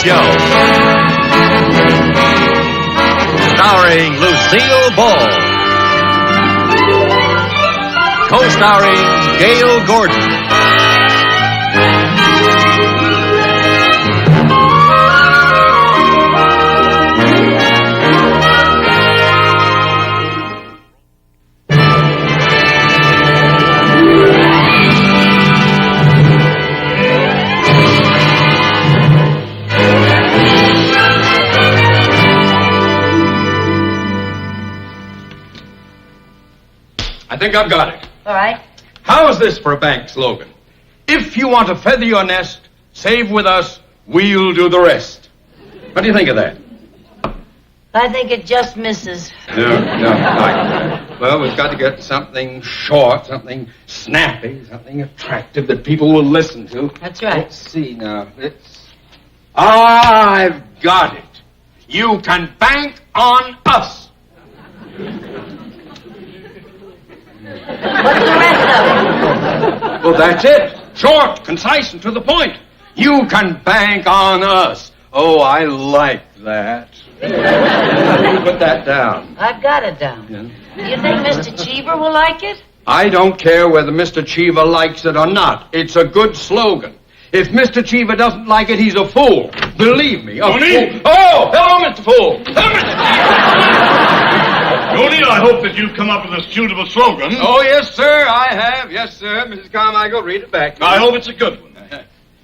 Show. Starring Lucille Ball. Co-starring Gail Gordon. I think I've got it. All right. How is this for a bank slogan? If you want to feather your nest, save with us, we'll do the rest. What do you think of that? I think it just misses. Well, we've got to get something short, something snappy, something attractive that people will listen to. That's right. Let's see now. I've got it. You can bank on us. What's the rest of it? Well, that's it. Short, concise, and to the point. You can bank on us. Oh, I like that. Put that down. I've got it down. Yeah. Do you think Mr. Cheever will like it? I don't care whether Mr. Cheever likes it or not. It's a good slogan. If Mr. Cheever doesn't like it, he's a fool. Believe me, a fool. Oh, hello, Mr. Fool. Hello, Mr. Tony, I hope that you've come up with a suitable slogan. Oh, yes, sir, I have. Yes, sir. Mrs. Carmichael, read it back. I hope it's a good one.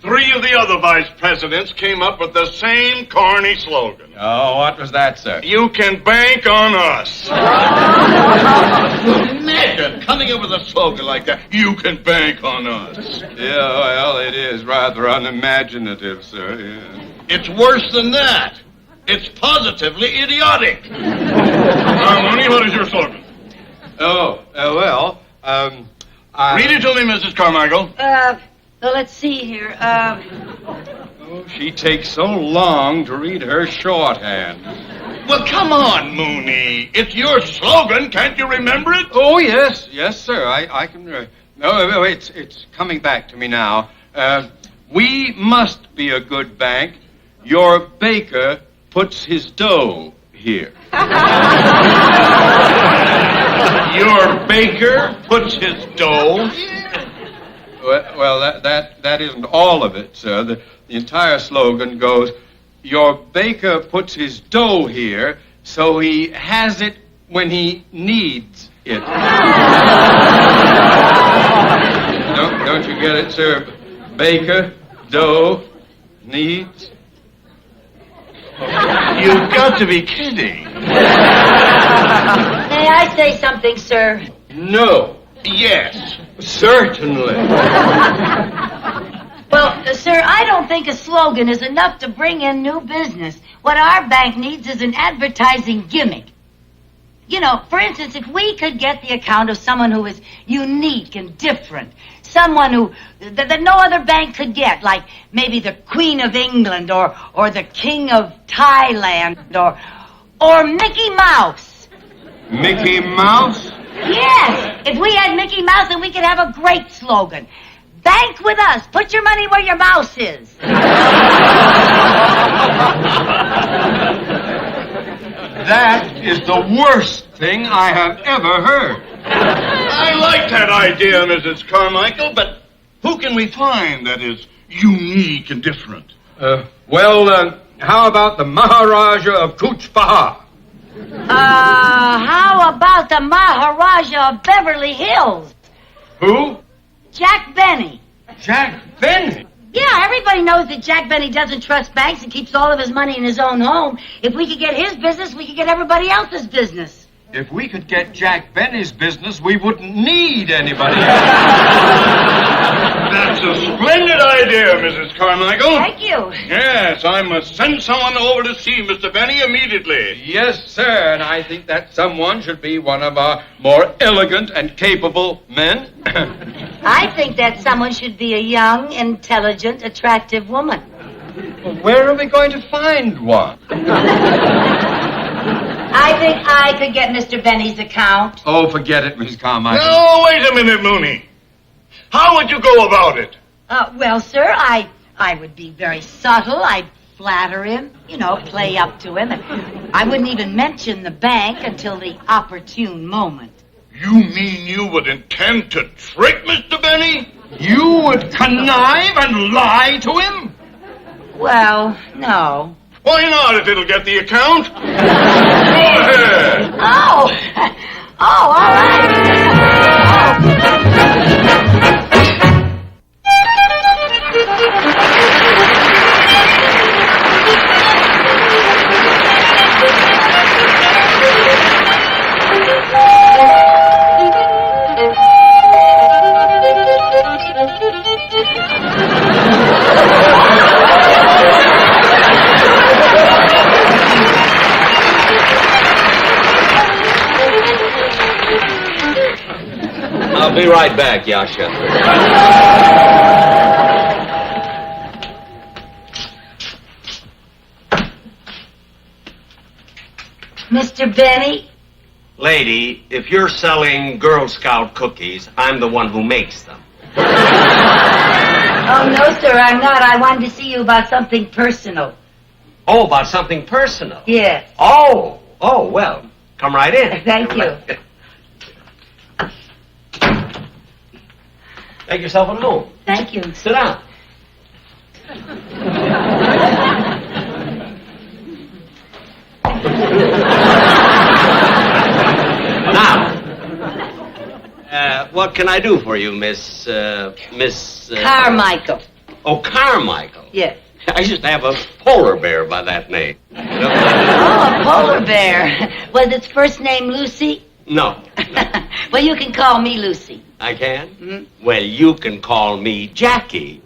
3 of the other vice presidents came up with the same corny slogan. Oh, what was that, sir? You can bank on us. Imagine coming up with a slogan like that. You can bank on us. Yeah, well, it is rather unimaginative, sir. Yeah. It's worse than that. It's positively idiotic. Mooney, what is your slogan? Read it to me, Mrs. Carmichael. Well, let's see here. Oh, she takes so long to read her shorthand. Well, come on, Mooney. It's your slogan. Can't you remember it? Oh, yes. Yes, sir. I can... No, it's coming back to me now. We must be a good bank. Your baker puts his dough here. Your baker puts his dough here? Well, that isn't all of it, sir. The entire slogan goes, your baker puts his dough here, so he has it when he needs it. Don't you get it, sir? Baker, dough, needs. You've got to be kidding. May I say something, sir? No. Yes. Certainly. Well, sir, I don't think a slogan is enough to bring in new business. What our bank needs is an advertising gimmick. You know, for instance, if we could get the account of someone who is unique and different, someone who that no other bank could get, like maybe the Queen of England or the King of Thailand or Mickey Mouse. Mickey Mouse? Yes, if we had Mickey Mouse, then we could have a great slogan. Bank with us. Put your money where your mouse is. That is the worst thing I have ever heard. I like that idea, Mrs. Carmichael, but who can we find that is unique and different? How about the Maharaja of Cooch Bahar? How about the Maharaja of Beverly Hills? Who? Jack Benny. Jack Benny. Yeah, everybody knows that Jack Benny doesn't trust banks and keeps all of his money in his own home. If we could get his business, we could get everybody else's business. If we could get Jack Benny's business, we wouldn't need anybody. That's a splendid idea, Mrs. Carmichael. Thank you. Yes, I must send someone over to see Mr. Benny immediately. Yes, sir, and I think that someone should be one of our more elegant and capable men. I think that someone should be a young, intelligent, attractive woman. Well, where are we going to find one? I think I could get Mr. Benny's account. Oh, forget it, Mrs. Carmichael. No, wait a minute, Mooney. How would you go about it? Well, sir, I would be very subtle. I'd flatter him, play up to him. I wouldn't even mention the bank until the opportune moment. You mean you would intend to trick Mr. Benny? You would connive and lie to him? Well, no. Why not, if it'll get the account? Go ahead. Oh, all right. I'll be right back, Yasha. Mr. Benny? Lady, if you're selling Girl Scout cookies, I'm the one who makes them. Oh, no, sir, I'm not. I wanted to see you about something personal. Oh, about something personal? Yes. Oh, well, come right in. Thank you. Make yourself at home. Thank you. Sit down. Now, what can I do for you, Miss... Carmichael. Oh, Carmichael. Yes. I used to have a polar bear by that name. Oh, a polar bear. Was its first name Lucy? No. Well, you can call me Lucy. I can? Mm-hmm. Well, you can call me Jackie.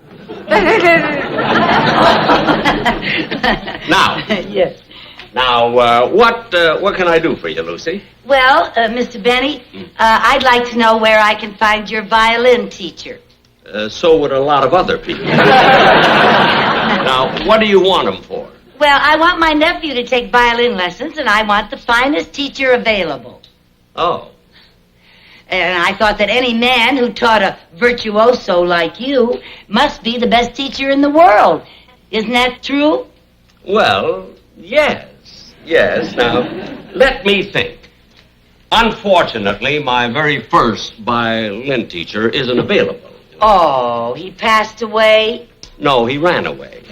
Now. Yes. Now, what can I do for you, Lucy? Well, Mr. Benny, I'd like to know where I can find your violin teacher. So would a lot of other people. Now, what do you want him for? Well, I want my nephew to take violin lessons, and I want the finest teacher available. Oh. And I thought that any man who taught a virtuoso like you must be the best teacher in the world. Isn't that true? Well, yes. Now, let me think. Unfortunately, my very first violin teacher isn't available. Oh, he passed away? No, he ran away.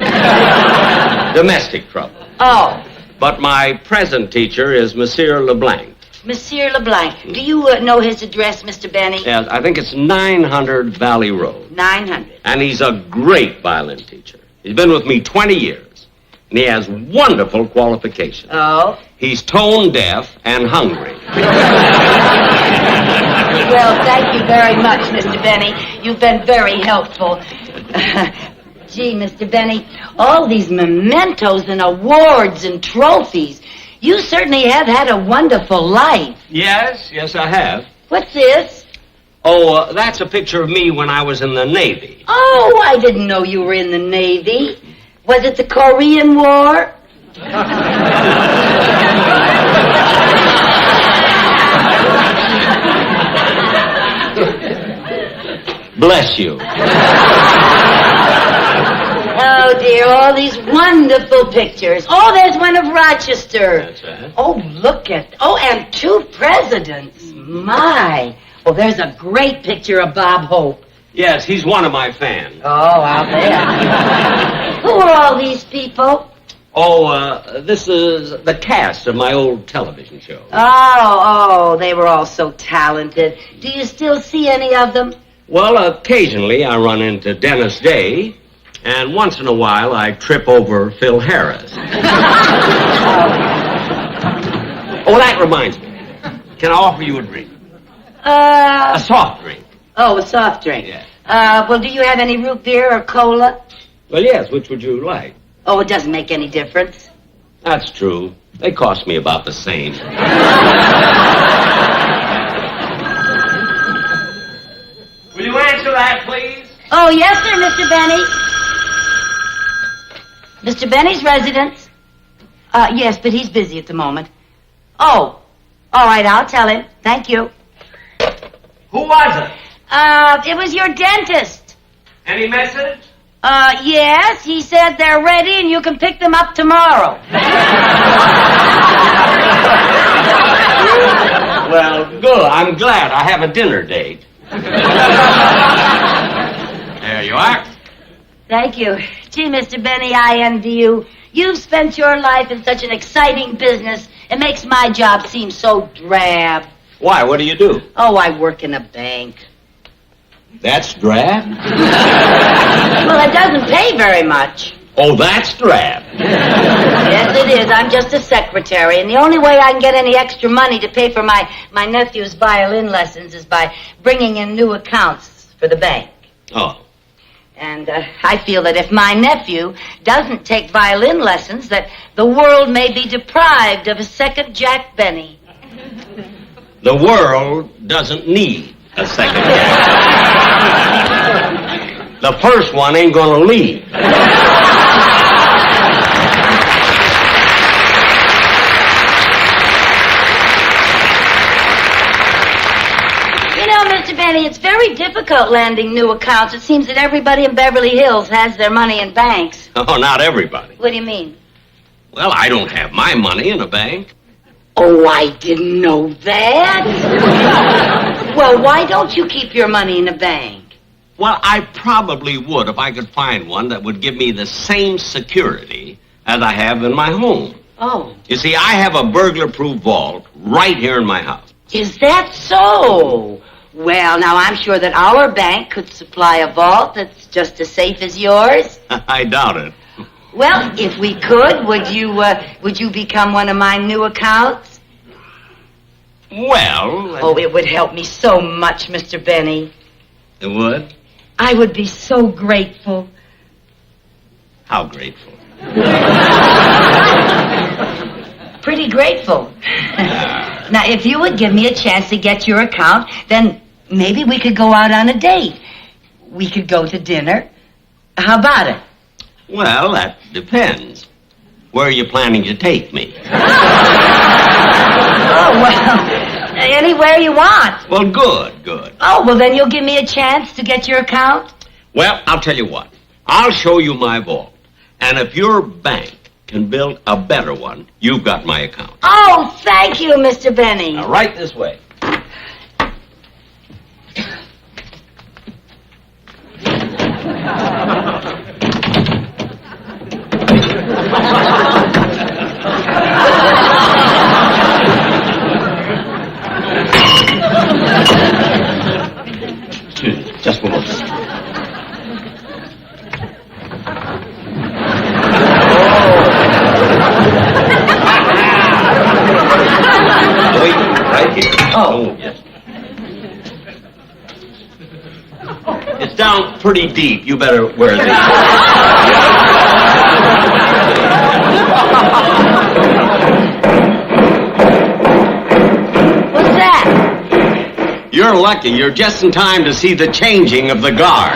Domestic trouble. Oh. But my present teacher is Monsieur LeBlanc. Monsieur LeBlanc. Do you know his address, Mr. Benny? Yes, I think it's 900 Valley Road. 900. And he's a great violin teacher. He's been with me 20 years. And he has wonderful qualifications. Oh? He's tone deaf and hungry. Well, thank you very much, Mr. Benny. You've been very helpful. Gee, Mr. Benny, all these mementos and awards and trophies. You certainly have had a wonderful life. Yes, I have. What's this? Oh, that's a picture of me when I was in the Navy. Oh, I didn't know you were in the Navy. Was it the Korean War? Bless you. Oh, dear, all these wonderful pictures. Oh, there's one of Rochester. That's right. Oh, look at... Oh, and 2 presidents. My. Oh, there's a great picture of Bob Hope. Yes, he's one of my fans. Oh, I'll bet. Who are all these people? Oh, this is the cast of my old television show. Oh, they were all so talented. Do you still see any of them? Well, occasionally I run into Dennis Day, and once in a while I trip over Phil Harris. Oh, that reminds me. Can I offer you a drink? A soft drink. Oh, a soft drink. Yeah. Well, do you have any root beer or cola? Well, yes, which would you like? Oh, it doesn't make any difference. That's true. They cost me about the same. Will you answer that, please? Oh, yes, sir, Mr. Benny. Mr. Benny's residence? Yes, but he's busy at the moment. Oh, all right, I'll tell him. Thank you. Who was it? It was your dentist. Any message? Yes, he said they're ready and you can pick them up tomorrow. Well, good. I'm glad I have a dinner date. There you are. Thank you. Gee, Mr. Benny, I envy you. You've spent your life in such an exciting business. It makes my job seem so drab. Why? What do you do? Oh, I work in a bank. That's drab? Well, it doesn't pay very much. Oh, that's drab. Yes, it is. I'm just a secretary, and the only way I can get any extra money to pay for my nephew's violin lessons is by bringing in new accounts for the bank. Oh. And I feel that if my nephew doesn't take violin lessons, that the world may be deprived of a second Jack Benny. The world doesn't need a second Jack. The first one ain't gonna leave. You know, Mr. Benny, it's very difficult landing new accounts. It seems that everybody in Beverly Hills has their money in banks. Oh, not everybody. What do you mean? Well, I don't have my money in a bank. Oh, I didn't know that. Well, why don't you keep your money in a bank? Well, I probably would if I could find one that would give me the same security as I have in my home. Oh. You see, I have a burglar-proof vault right here in my house. Is that so? Well, now, I'm sure that our bank could supply a vault that's just as safe as yours. I doubt it. Well, if we could, would you become one of my new accounts? Well... Oh, it would help me so much, Mr. Benny. It would? I would be so grateful. How grateful? Pretty grateful. Now, if you would give me a chance to get your account, then maybe we could go out on a date. We could go to dinner. How about it? Well, that depends. Where are you planning to take me? Oh, well, anywhere you want. Well, good. Oh, well, then you'll give me a chance to get your account? Well, I'll tell you what. I'll show you my vault. And if your bank can build a better one, you've got my account. Oh, thank you, Mr. Benny. Now, right this way. Just one moment. Wait, right here. Oh, yes. It's down pretty deep. You better wear these. What's that? You're lucky. You're just in time to see the changing of the guard.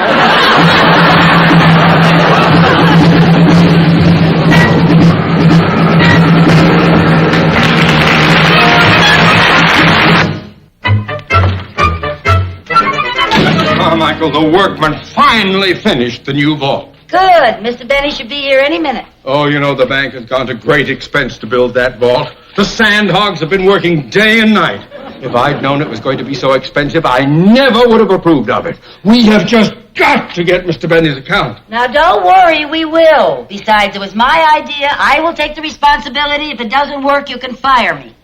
Carmichael, the workmen finally finished the new vault. Good. Mr. Benny should be here any minute. Oh, you know, the bank has gone to great expense to build that vault. The sand hogs have been working day and night. If I'd known it was going to be so expensive, I never would have approved of it. We have just got to get Mr. Benny's account. Now, don't worry, we will. Besides, it was my idea. I will take the responsibility. If it doesn't work, you can fire me.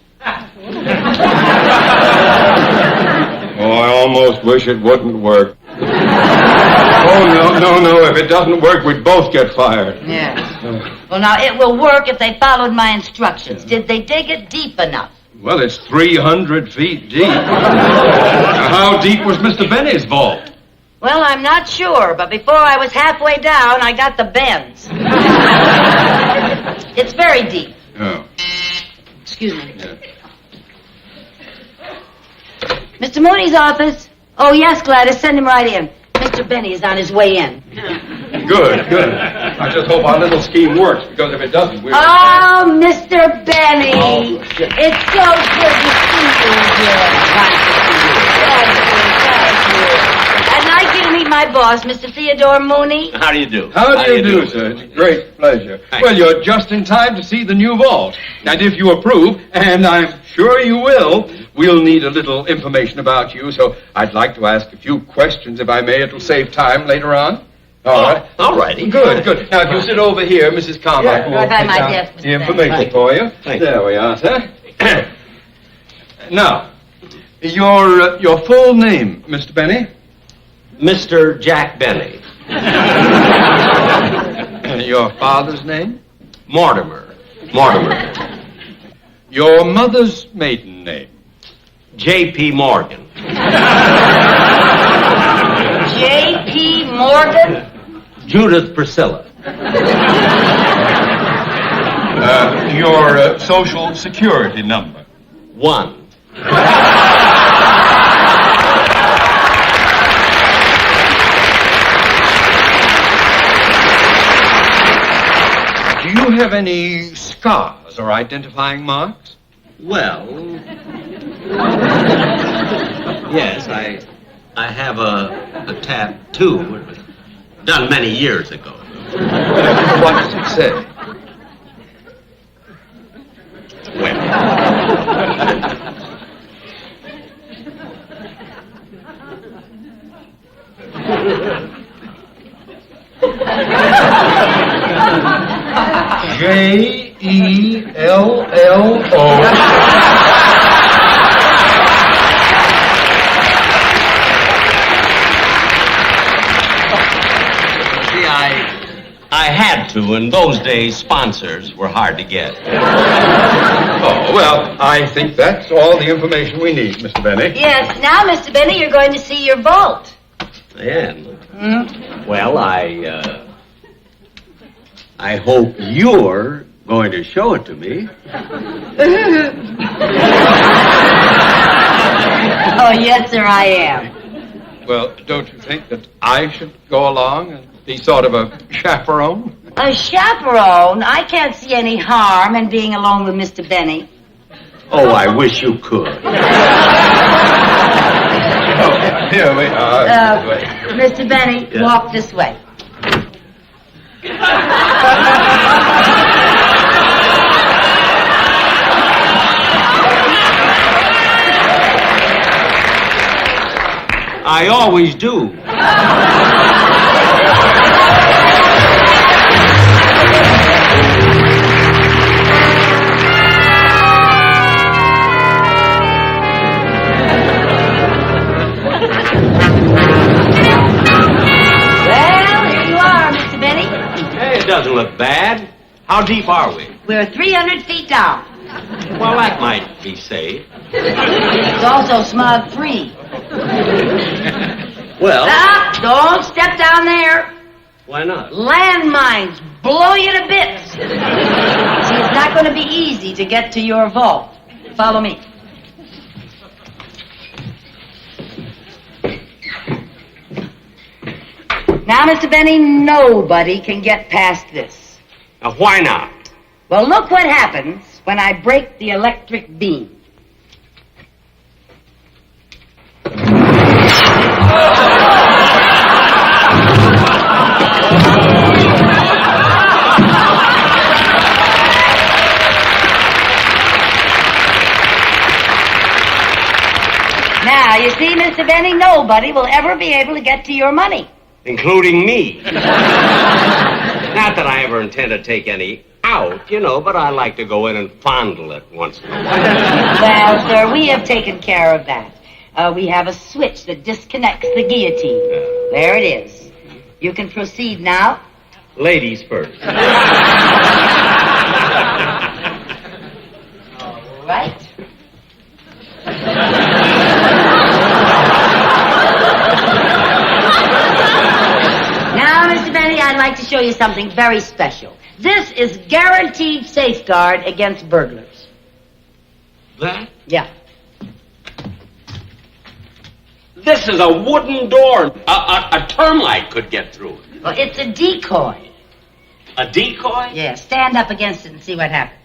Oh, I almost wish it wouldn't work. Oh, no. If it doesn't work, we'd both get fired. Yes. Well, now, it will work if they followed my instructions. Did they dig it deep enough? Well, it's 300 feet deep. Now, how deep was Mr. Benny's vault? Well, I'm not sure, but before I was halfway down, I got the bends. It's very deep. Oh. Excuse me. Yeah. Mr. Mooney's office. Oh, yes, Gladys, send him right in. Mr. Benny is on his way in. Good. I just hope our little scheme works, because if it doesn't, we'll... Oh, Mr. Benny. Oh, it's so good to see you again. Thank you. I'd like you to meet my my boss, Mr. Theodore Mooney. How do you do? How do you do, sir? It's a great pleasure. Thank Well, you. you're just in time to see the new vault. And if you approve, and I'm sure you will, we'll need a little information about you, so I'd like to ask a few questions, if I may. It'll save time later on. All right. All righty. Good, good. Now, if you sit over here, Mrs. Carmichael Yeah, will right by take my down desk, Mr. the information Benny. for you. Thank There we are, sir. Now, your full name, Mr. Benny? Mr. Jack Benny. Your father's name? Mortimer. Mortimer. Your mother's maiden name? J.P. Morgan. J.P. Morgan? Judith Priscilla. Your social security number? 1. Do you have any scars or identifying marks? Well, yes, I have a tattoo. It was done many years ago. What does it say? Jello. See, I had to. In those days, sponsors were hard to get. Oh, well, I think that's all the information we need, Mr. Benny. Yes, now, Mr. Benny, you're going to see your vault. And, well, I hope you're going to show it to me. Oh, yes, sir, I am. Well, don't you think that I should go along and be sort of a chaperone? A chaperone? I can't see any harm in being alone with Mr. Benny. Oh, I wish you could. Oh, here we are. Mr. Benny, Yeah. walk this way. I always do. Well, here you are, Mr. Benny. Hey, it doesn't look bad. How deep are we? We're 300 feet down. Well, that might be safe. It's also smog-free. Well, Stop! Don't step down there. why not? Landmines blow you to bits. See, it's not going to be easy to get to your vault. Follow me. Now, Mr. Benny, nobody can get past this. Now, why not? Well, look what happens when I break the electric beam. Now, you see, Mr. Benny, nobody will ever be able to get to your money. Including me. Not that I ever intend to take any out, but I like to go in and fondle it once in a while. Well, sir, we have taken care of that. We have a switch that disconnects the guillotine. There it is. You can proceed now. Ladies first. All right. Now, Mr. Benny, I'd like to show you something very special. This is guaranteed safeguard against burglars. That? Yeah. This is a wooden door. A termite could get through it. Well, it's a decoy. A decoy? Yeah, stand up against it and see what happens.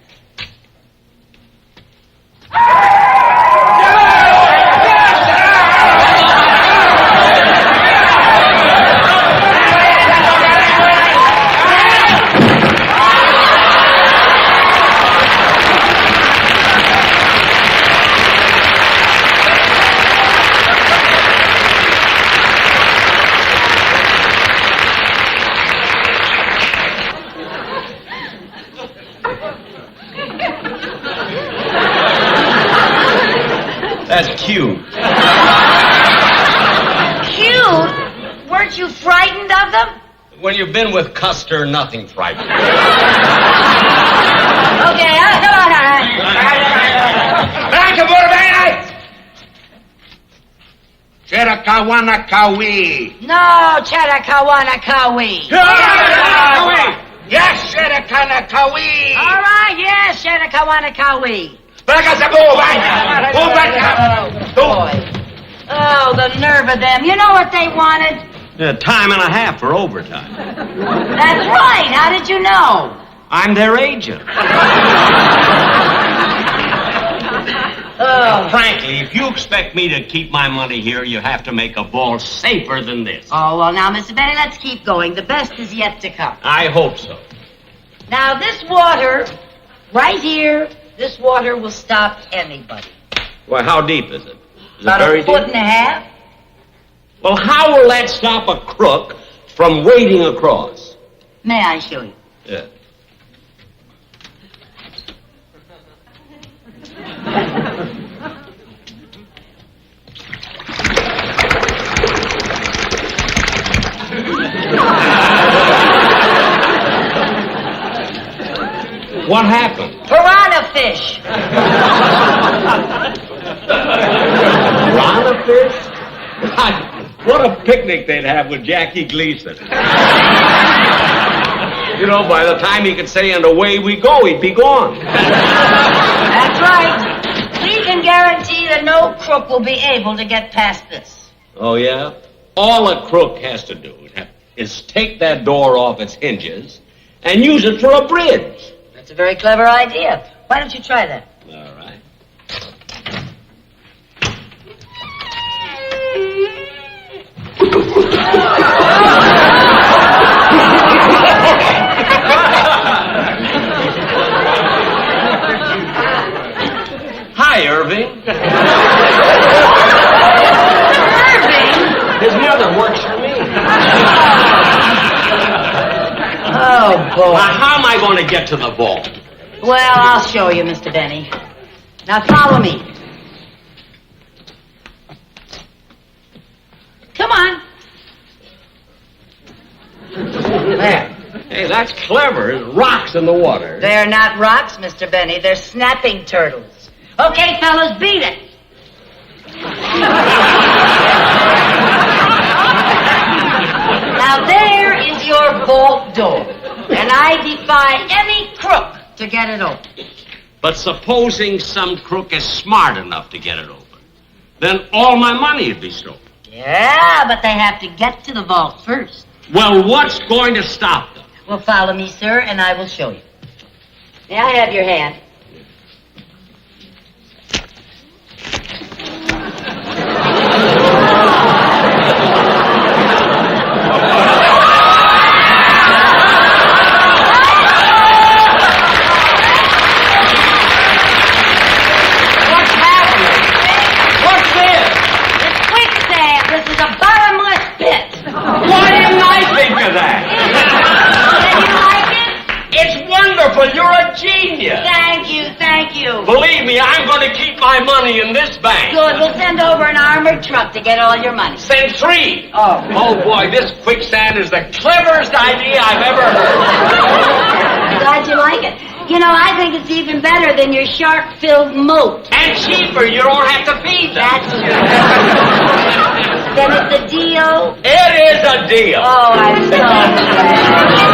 That's cute. Cute? Weren't you frightened of them? When you've been with Custer, nothing frightening. Okay, come on. Cheddar-kawana-kawi. No, Cheddar-kawana-kawi. Yes, Cheddar-kawana-kawi. All right, yes, Cheddar-kawana-kawi. Boy. Oh, the nerve of them. You know what they wanted? Time and a half for overtime. That's right. How did you know? I'm their agent. Frankly, if you expect me to keep my money here, you have to make a vault safer than this. Oh, well, now, Mr. Benny, let's keep going. The best is yet to come. I hope so. Now, this water, right here, this water will stop anybody. Well, how deep is it? Is About it very a foot deep? and a half. Well, how will that stop a crook from wading across? May I show you? Yeah. What happened? Piranha fish. Piranha fish? What a picnic they'd have with Jackie Gleason. You know, by the time he could say, and away we go, he'd be gone. That's right. We can guarantee that no crook will be able to get past this. Oh, yeah? All a crook has to do is take that door off its hinges and use it for a bridge. That's a very clever idea. Why don't you try that? All right. Hi, Irving. Irving? His mother works for me. Oh, boy. Now, how am I going to get to the vault? Well, I'll show you, Mr. Benny. Now, follow me. Come on. Man, hey, that's clever. There's rocks in the water. They're not rocks, Mr. Benny. They're snapping turtles. Okay, fellas, beat it. Now, there is your vault door. And I defy any crook to get it open. But supposing some crook is smart enough to get it open, then all my money would be stolen. Yeah, but they have to get to the vault first. Well, what's going to stop them? Well, follow me, sir, and I will show you. May I have your hand? What's happening? What's this? It's quicksand. This is a bottomless pit. Why didn't I think of that? Did you like it? It's wonderful. You're a genius. Thank you, thank you. Believe me, I'm going to keep my money in this bank. Good, we'll send over an armored truck to get all your money. Send 3. Oh. Oh, boy, this quicksand is the cleverest idea I've ever heard. I'm glad you like it. You know, I think it's even better than your shark-filled moat. And cheaper. You don't have to feed them. That's true. Then it's a deal? It is a deal. Oh, I'm so glad.